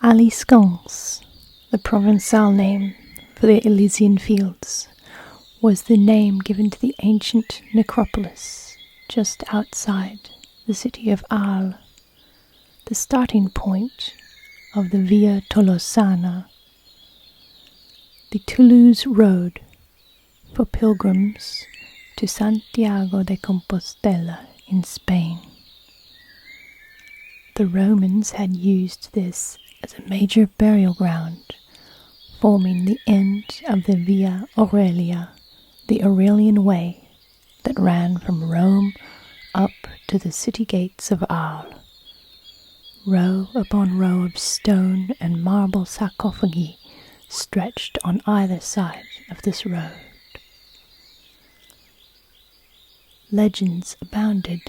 Aliscans, the Provençal name for the Elysian fields, was the name given to the ancient necropolis just outside the city of Arles, the starting point of the Via Tolosana, the Toulouse road for pilgrims to Santiago de Compostela in Spain. The Romans had used this as a major burial ground, forming the end of the Via Aurelia, the Aurelian Way that ran from Rome up to the city gates of Arles. Row upon row of stone and marble sarcophagi stretched on either side of this road. Legends abounded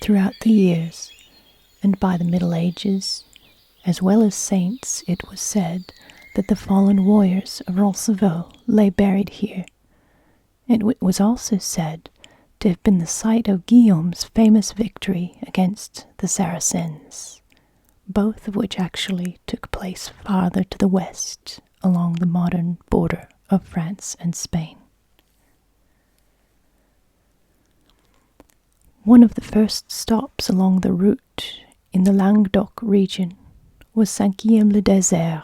throughout the years, and by the Middle Ages, as well as saints, it was said that the fallen warriors of Roncevaux lay buried here. It was also said to have been the site of Guillaume's famous victory against the Saracens, both of which actually took place farther to the west along the modern border of France and Spain. One of the first stops along the route in the Languedoc region was Saint-Guilhem-le-Désert,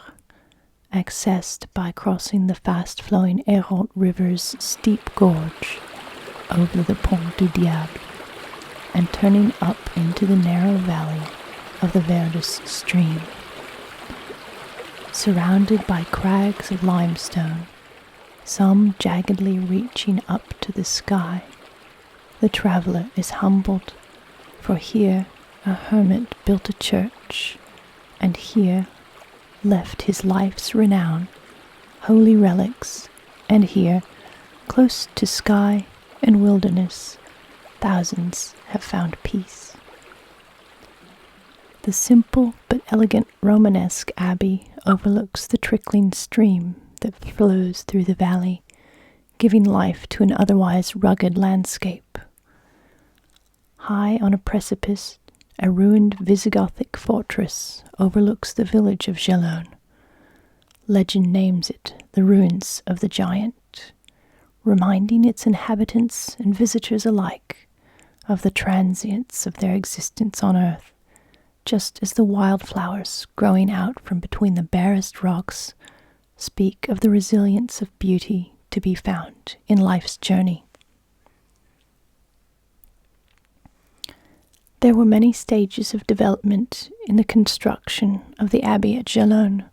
accessed by crossing the fast-flowing Hérault River's steep gorge over the Pont du Diable and turning up into the narrow valley of the Verdus stream. Surrounded by crags of limestone, some jaggedly reaching up to the sky, the traveller is humbled, for here a hermit built a church, and here left his life's renown, holy relics, and here, close to sky and wilderness, thousands have found peace. The simple but elegant Romanesque abbey overlooks the trickling stream that flows through the valley, giving life to an otherwise rugged landscape. High on a precipice, a ruined Visigothic fortress overlooks the village of Gellone. Legend names it the ruins of the giant, reminding its inhabitants and visitors alike of the transience of their existence on earth, just as the wildflowers growing out from between the barest rocks speak of the resilience of beauty to be found in life's journey. There were many stages of development in the construction of the Abbey at Gellone.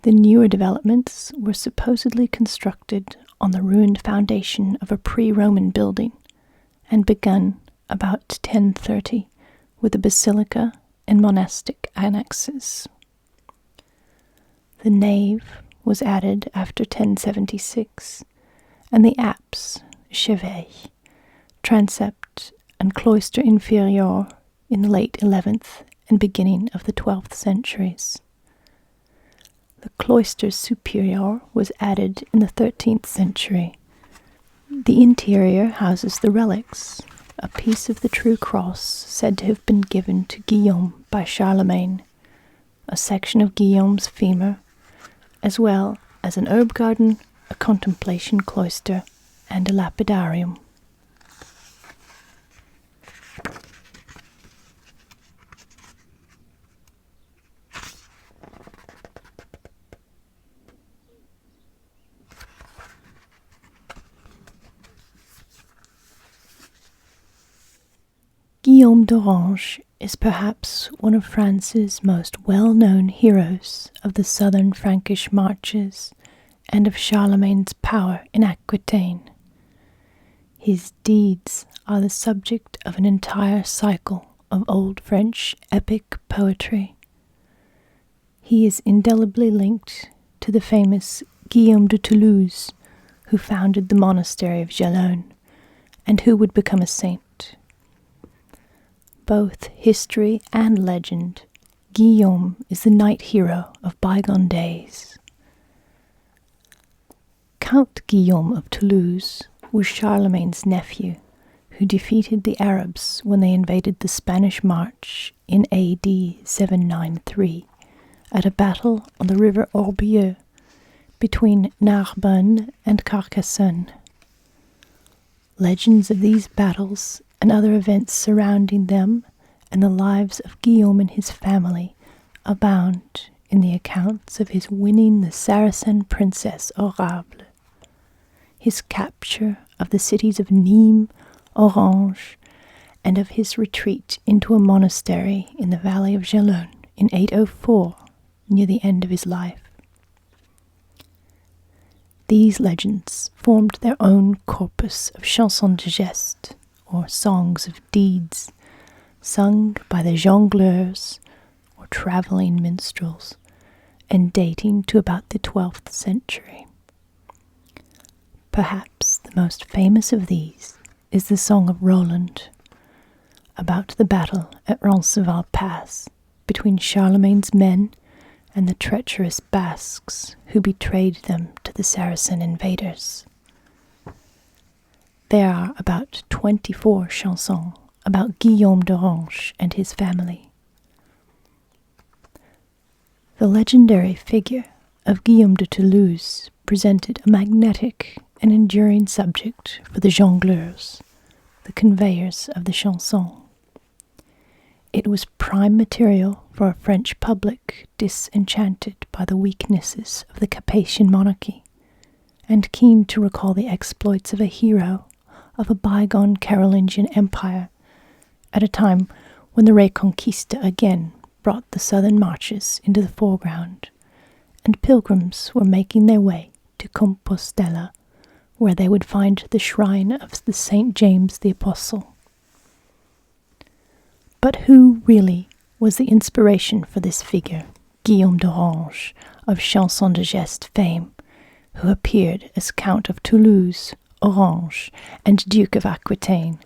The newer developments were supposedly constructed on the ruined foundation of a pre-Roman building and begun about 1030 with a basilica and monastic annexes. The nave was added after 1076, and the apse, chevet, transept, and cloister inferior in the late 11th and beginning of the 12th centuries. The cloister superior was added in the 13th century. The interior houses the relics, a piece of the true cross said to have been given to Guillaume by Charlemagne, a section of Guillaume's femur, as well as an herb garden, a contemplation cloister, and a lapidarium. Guillaume d'Orange is perhaps one of France's most well-known heroes of the southern Frankish marches and of Charlemagne's power in Aquitaine. His deeds are the subject of an entire cycle of old French epic poetry. He is indelibly linked to the famous Guillaume de Toulouse, who founded the Monastery of Gellone, and who would become a saint. Both history and legend, Guillaume is the knight hero of bygone days. Count Guillaume of Toulouse was Charlemagne's nephew, who defeated the Arabs when they invaded the Spanish March in AD 793, at a battle on the river Orbieu between Narbonne and Carcassonne. Legends of these battles and other events surrounding them and the lives of Guillaume and his family abound in the accounts of his winning the Saracen princess Arles, his capture of the cities of Nîmes, Orange, and of his retreat into a monastery in the valley of Gellone in 804, near the end of his life. These legends formed their own corpus of chansons de geste, or songs of deeds, sung by the jongleurs, or travelling minstrels, and dating to about the 12th century. Perhaps the most famous of these is the Song of Roland, about the battle at Roncesvalles Pass between Charlemagne's men and the treacherous Basques who betrayed them to the Saracen invaders. There are about 24 chansons about Guillaume d'Orange and his family. The legendary figure of Guillaume de Toulouse presented a magnetic and enduring subject for the jongleurs, the conveyors of the chanson. It was prime material for a French public disenchanted by the weaknesses of the Capetian monarchy, and keen to recall the exploits of a hero of a bygone Carolingian empire, at a time when the Reconquista again brought the southern marches into the foreground, and pilgrims were making their way to Compostela, where they would find the shrine of the Saint James the Apostle. But who really was the inspiration for this figure, Guillaume d'Orange, of chanson de geste fame, who appeared as Count of Toulouse, Orange, and Duke of Aquitaine,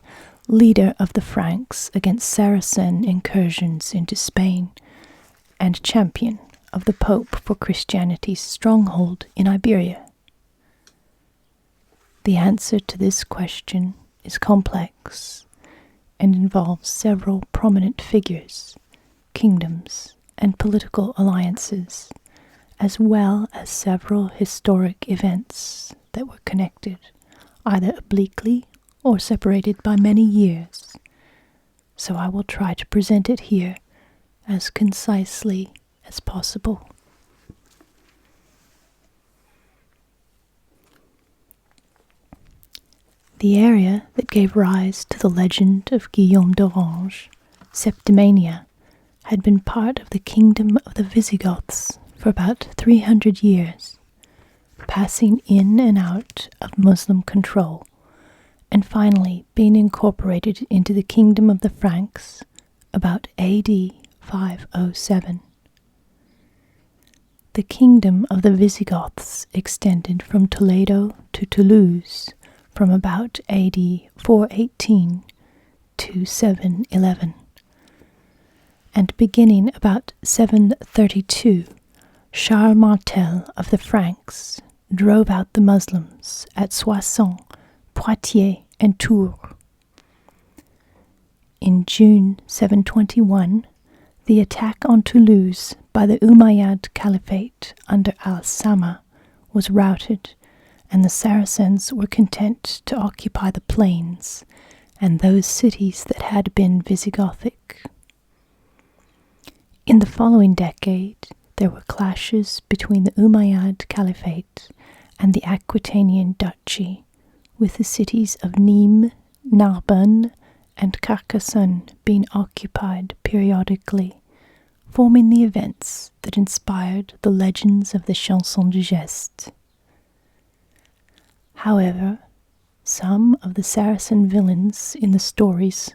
leader of the Franks against Saracen incursions into Spain, and champion of the Pope for Christianity's stronghold in Iberia? The answer to this question is complex and involves several prominent figures, kingdoms, and political alliances, as well as several historic events that were connected, either obliquely or separated by many years. So I will try to present it here as concisely as possible. The area that gave rise to the legend of Guillaume d'Orange, Septimania, had been part of the kingdom of the Visigoths for about 300 years, passing in and out of Muslim control, and finally being incorporated into the kingdom of the Franks about AD 507. The kingdom of the Visigoths extended from Toledo to Toulouse from about AD 418 to 711. And beginning about 732, Charles Martel of the Franks drove out the Muslims at Soissons, Poitiers, and Tours. In June 721, the attack on Toulouse by the Umayyad Caliphate under al-Sama was routed, and the Saracens were content to occupy the plains and those cities that had been Visigothic. In the following decade, there were clashes between the Umayyad Caliphate and the Aquitanian Duchy, with the cities of Nîmes, Narbonne, and Carcassonne being occupied periodically, forming the events that inspired the legends of the chanson de geste. However, some of the Saracen villains in the stories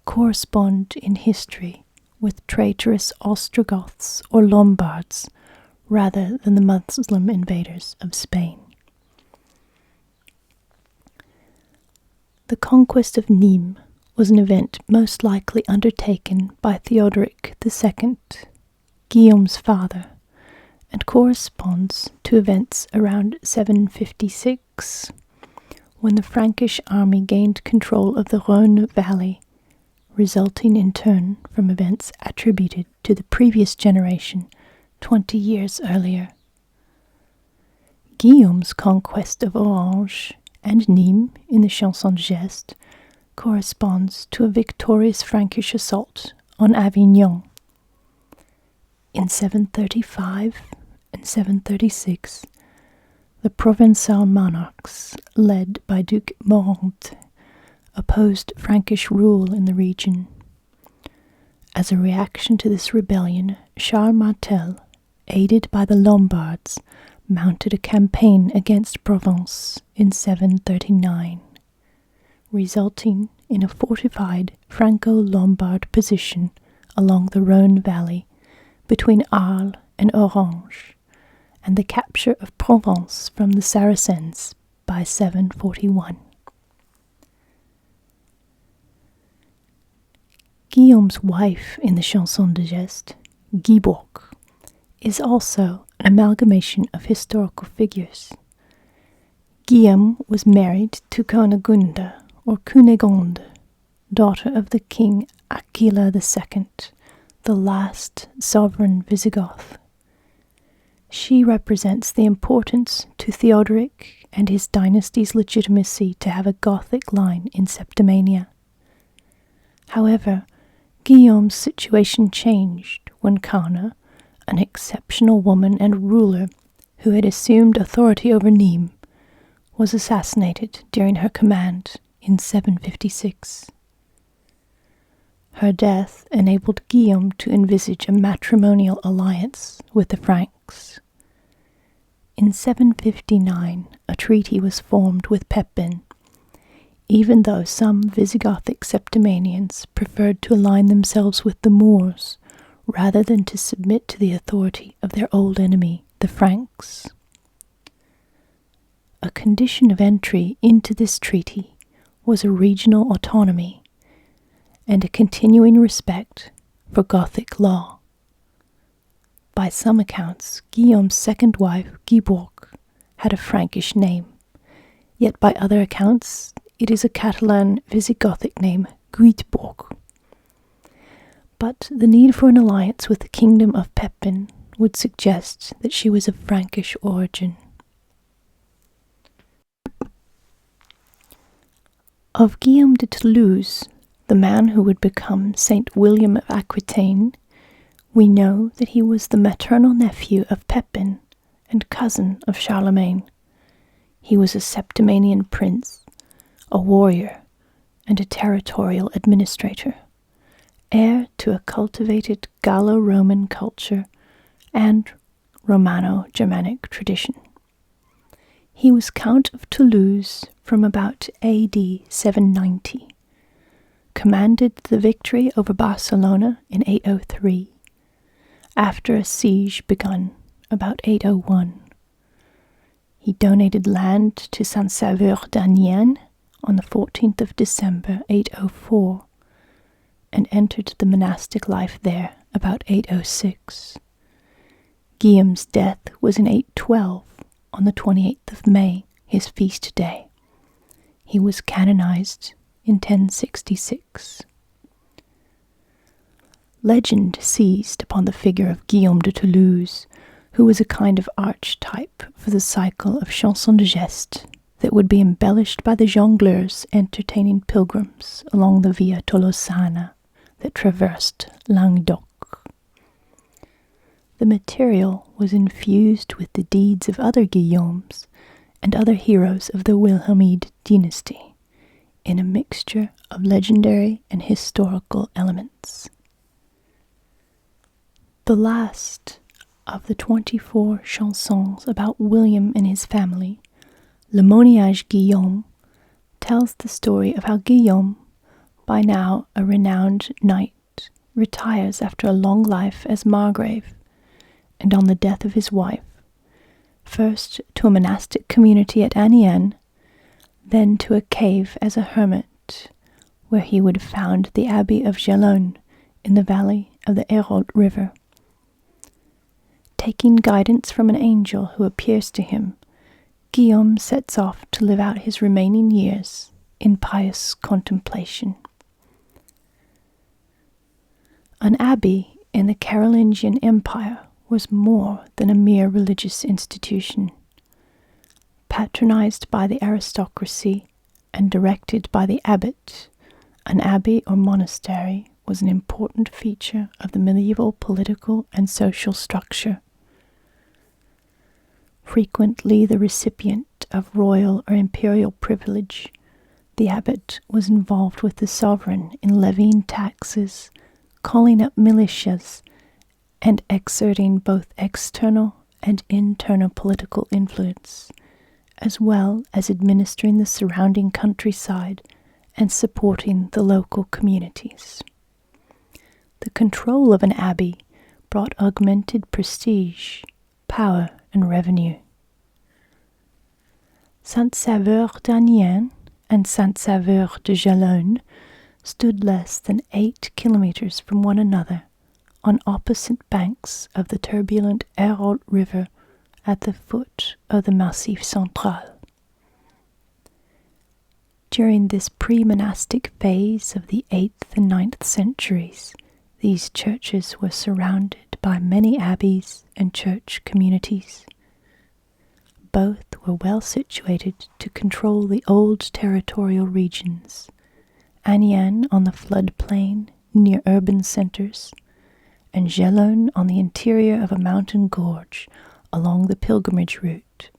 correspond in history with traitorous Ostrogoths or Lombards rather than the Muslim invaders of Spain. The conquest of Nîmes was an event most likely undertaken by Theodoric II, Guillaume's father, and corresponds to events around 756, when the Frankish army gained control of the Rhône Valley, resulting in turn from events attributed to the previous generation 20 years earlier. Guillaume's conquest of Orange and Nîmes in the chanson geste corresponds to a victorious Frankish assault on Avignon. In 735 and 736, the Provençal monarchs, led by Duke Morand, opposed Frankish rule in the region. As a reaction to this rebellion, Charles Martel, aided by the Lombards, mounted a campaign against Provence in 739, resulting in a fortified Franco-Lombard position along the Rhône valley between Arles and Orange, and the capture of Provence from the Saracens by 741. Guillaume's wife in the chanson de geste, Guibourg, is also an amalgamation of historical figures. Guillaume was married to Cunegonde, or Cunegonde, daughter of the king Aquila II, the last sovereign Visigoth. She represents the importance to Theodoric and his dynasty's legitimacy to have a Gothic line in Septimania. However, Guillaume's situation changed when Cana, an exceptional woman and ruler who had assumed authority over Nîmes, was assassinated during her command in 756. Her death enabled Guillaume to envisage a matrimonial alliance with the Franks. In 759, a treaty was formed with Pepin, even though some Visigothic Septimanians preferred to align themselves with the Moors rather than to submit to the authority of their old enemy, the Franks. A condition of entry into this treaty was a regional autonomy and a continuing respect for Gothic law. By some accounts, Guillaume's second wife, Guibourg, had a Frankish name, yet by other accounts, it is a Catalan Visigothic name, Guitbourg. But the need for an alliance with the kingdom of Pepin would suggest that she was of Frankish origin. Of Guillaume de Toulouse, the man who would become Saint William of Aquitaine, we know that he was the maternal nephew of Pepin and cousin of Charlemagne. He was a Septimanian prince, a warrior, and a territorial administrator, heir to a cultivated Gallo-Roman culture and Romano-Germanic tradition. He was Count of Toulouse from about AD 790, commanded the victory over Barcelona in 803, after a siege begun about 801. He donated land to Saint-Sauveur d'Anienne on the 14th of December 804, and entered the monastic life there about 806. Guillaume's death was in 812, on the 28th of May, his feast day. He was canonized in 1066. Legend seized upon the figure of Guillaume de Toulouse, who was a kind of archetype for the cycle of chanson de geste that would be embellished by the jongleurs entertaining pilgrims along the Via Tolosana that traversed Languedoc. The material was infused with the deeds of other Guillaumes and other heroes of the Wilhelmide dynasty, in a mixture of legendary and historical elements. The last of the 24 chansons about William and his family, Le Moniage Guillaume, tells the story of how Guillaume, by now a renowned knight, retires after a long life as margrave, and on the death of his wife, first to a monastic community at Anienne, then to a cave as a hermit, where he would found the Abbey of Gellone in the valley of the Hérault River. Taking guidance from an angel who appears to him, Guillaume sets off to live out his remaining years in pious contemplation. An abbey in the Carolingian Empire was more than a mere religious institution. Patronized by the aristocracy and directed by the abbot, an abbey or monastery was an important feature of the medieval political and social structure. Frequently the recipient of royal or imperial privilege, the abbot was involved with the sovereign in levying taxes, calling up militias, and exerting both external and internal political influence, as well as administering the surrounding countryside and supporting the local communities. The control of an abbey brought augmented prestige, power, and revenue. Saint-Sauveur-d'Aniene and Saint-Sauveur-de-Gellone stood less than 8 kilometers from one another on opposite banks of the turbulent Arles River at the foot of the Massif Central. During this pre-monastic phase of the 8th and 9th centuries, these churches were surrounded by many abbeys and church communities. Both were well situated to control the old territorial regions, Aniene on the floodplain near urban centers, and Gellone on the interior of a mountain gorge along the pilgrimage route,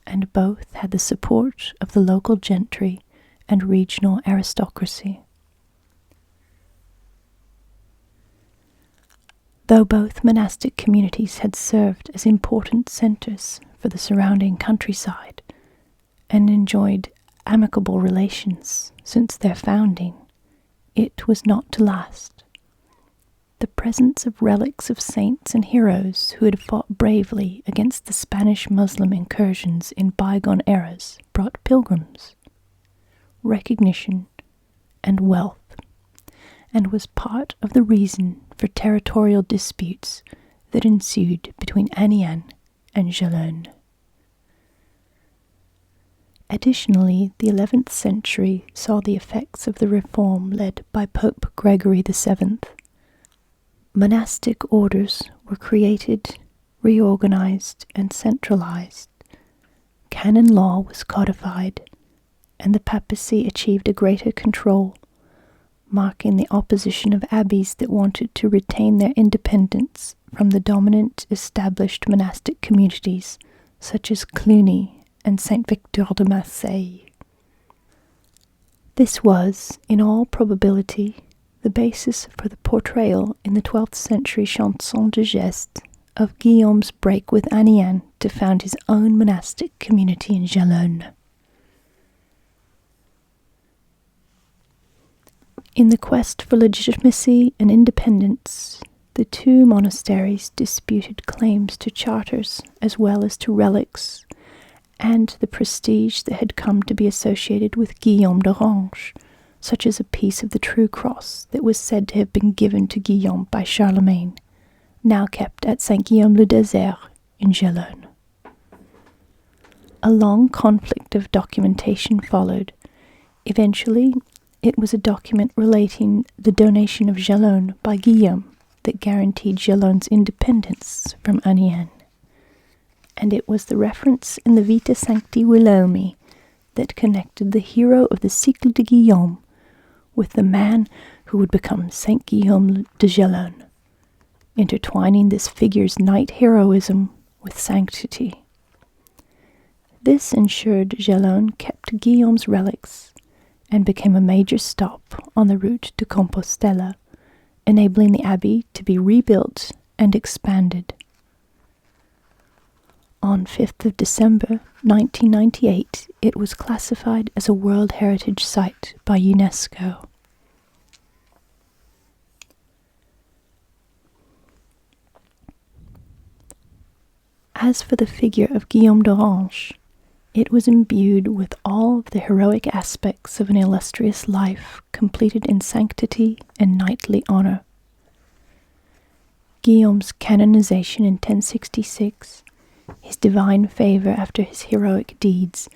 and both had the support of the local gentry and regional aristocracy. Though both monastic communities had served as important centers for the surrounding countryside and enjoyed amicable relations since their founding, it was not to last. The presence of relics of saints and heroes who had fought bravely against the Spanish Muslim incursions in bygone eras brought pilgrims, recognition, and wealth, and was part of the reason for territorial disputes that ensued between Aniene and Gellone. Additionally, the 11th century saw the effects of the reform led by Pope Gregory VII. Monastic orders were created, reorganized, and centralized. Canon law was codified, and the papacy achieved a greater control, marking the opposition of abbeys that wanted to retain their independence from the dominant established monastic communities such as Cluny and Saint Victor de Marseille. This was, in all probability, the basis for the portrayal in the 12th century chanson de geste of Guillaume's break with Aniene to found his own monastic community in Gellone. In the quest for legitimacy and independence, the two monasteries disputed claims to charters as well as to relics, and the prestige that had come to be associated with Guillaume d'Orange, such as a piece of the true cross that was said to have been given to Guillaume by Charlemagne, now kept at Saint-Guilhem-le-Désert in Gellone. A long conflict of documentation followed. Eventually, it was a document relating the donation of Gellone by Guillaume that guaranteed Gellone's independence from Aniene. And it was the reference in the Vita Sancti Guillaume that connected the hero of the Cycle de Guillaume with the man who would become Saint Guillaume de Gellone, intertwining this figure's knight heroism with sanctity. This ensured Gellone kept Guillaume's relics and became a major stop on the route to Compostela, enabling the abbey to be rebuilt and expanded. On 5th of December 1998, it was classified as a World Heritage Site by UNESCO. As for the figure of Guillaume d'Orange, it was imbued with all of the heroic aspects of an illustrious life completed in sanctity and knightly honor. Guillaume's canonization in 1066, his divine favor after his heroic deeds,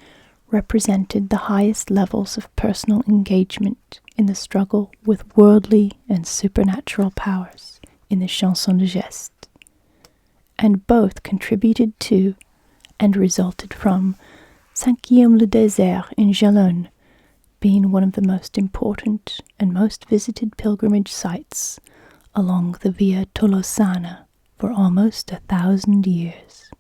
represented the highest levels of personal engagement in the struggle with worldly and supernatural powers in the chanson de geste. and both contributed to and resulted from Saint-Guilhem-le-Désert in Gellone being one of the most important and most visited pilgrimage sites along the Via Tolosana for almost 1,000 years.